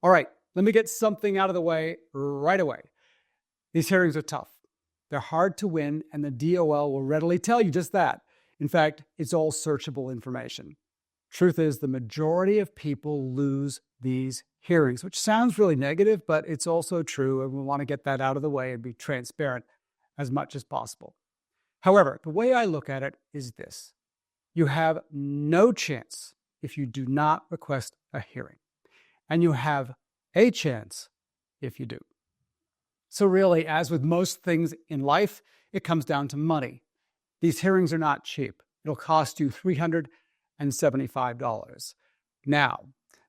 All right, let me get something out of the way right away. These hearings are tough. They're hard to win, and the DOL will readily tell you just that. In fact, it's all searchable information. Truth is, the majority of people lose these hearings, which sounds really negative, but it's also true, and we want to get that out of the way and be transparent as much as possible. However, the way I look at it is this. You have no chance if you do not request a hearing, and you have a chance if you do. So really, as with most things in life, it comes down to money. These hearings are not cheap. It'll cost you $375. Now,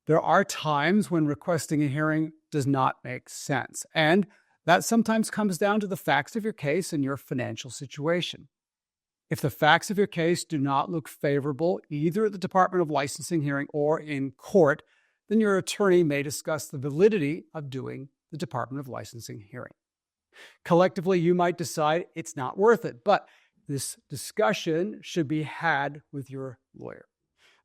there are times when requesting a hearing does not make sense, and that sometimes comes down to the facts of your case and your financial situation. If the facts of your case do not look favorable, either at the Department of Licensing hearing or in court, then your attorney may discuss the validity of doing the Department of Licensing hearing. Collectively, you might decide it's not worth it, but this discussion should be had with your lawyer.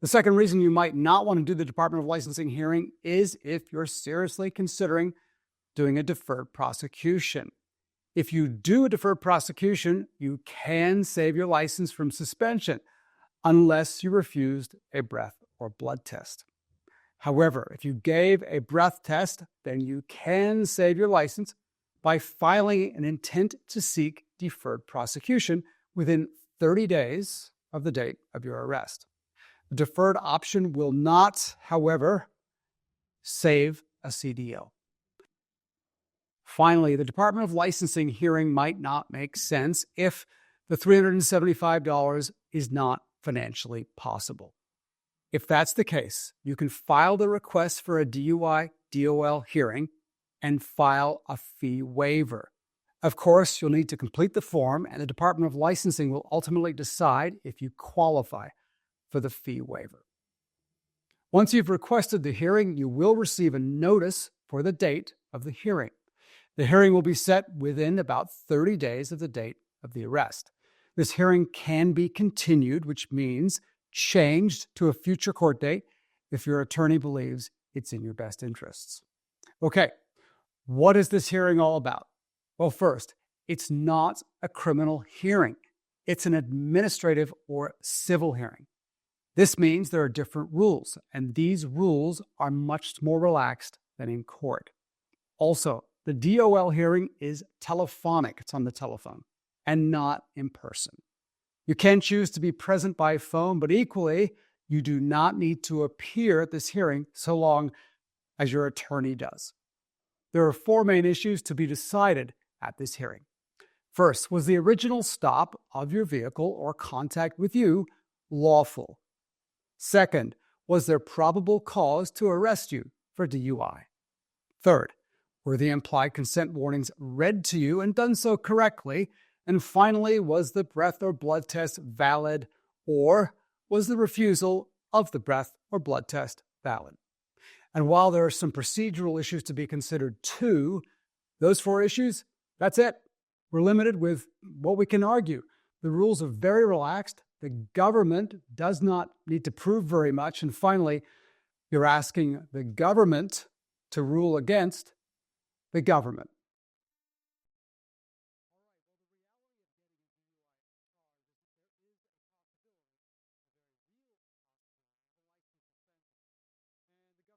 The second reason you might not want to do the Department of Licensing hearing is if you're seriously considering doing a deferred prosecution. If you do a deferred prosecution, you can save your license from suspension unless you refused a breath or blood test. However, if you gave a breath test, then you can save your license by filing an intent to seek deferred prosecution within 30 days of the date of your arrest. The deferred option will not, however, save a CDL. Finally, the Department of Licensing hearing might not make sense if the $375 is not financially possible. If that's the case, you can file the request for a DUI DOL hearing and file a fee waiver. Of course, you'll need to complete the form, and the Department of Licensing will ultimately decide if you qualify for the fee waiver. Once you've requested the hearing, you will receive a notice for the date of the hearing. The hearing will be set within about 30 days of the date of the arrest. This hearing can be continued, which means changed to a future court date if your attorney believes it's in your best interests. Okay, what is this hearing all about? Well, first, it's not a criminal hearing. It's an administrative or civil hearing. This means there are different rules, and these rules are much more relaxed than in court. Also, the DOL hearing is telephonic. It's on the telephone and not in person. You can choose to be present by phone, but equally, you do not need to appear at this hearing so long as your attorney does. There are 4 main issues to be decided at this hearing. First, was the original stop of your vehicle or contact with you lawful? Second, was there probable cause to arrest you for DUI? Third, were the implied consent warnings read to you and done so correctly? And finally, was the breath or blood test valid, or was the refusal of the breath or blood test valid? And while there are some procedural issues to be considered too, those 4 issues, that's it. We're limited with what we can argue. The rules are very relaxed. The government does not need to prove very much. And finally, you're asking the government to rule against the government.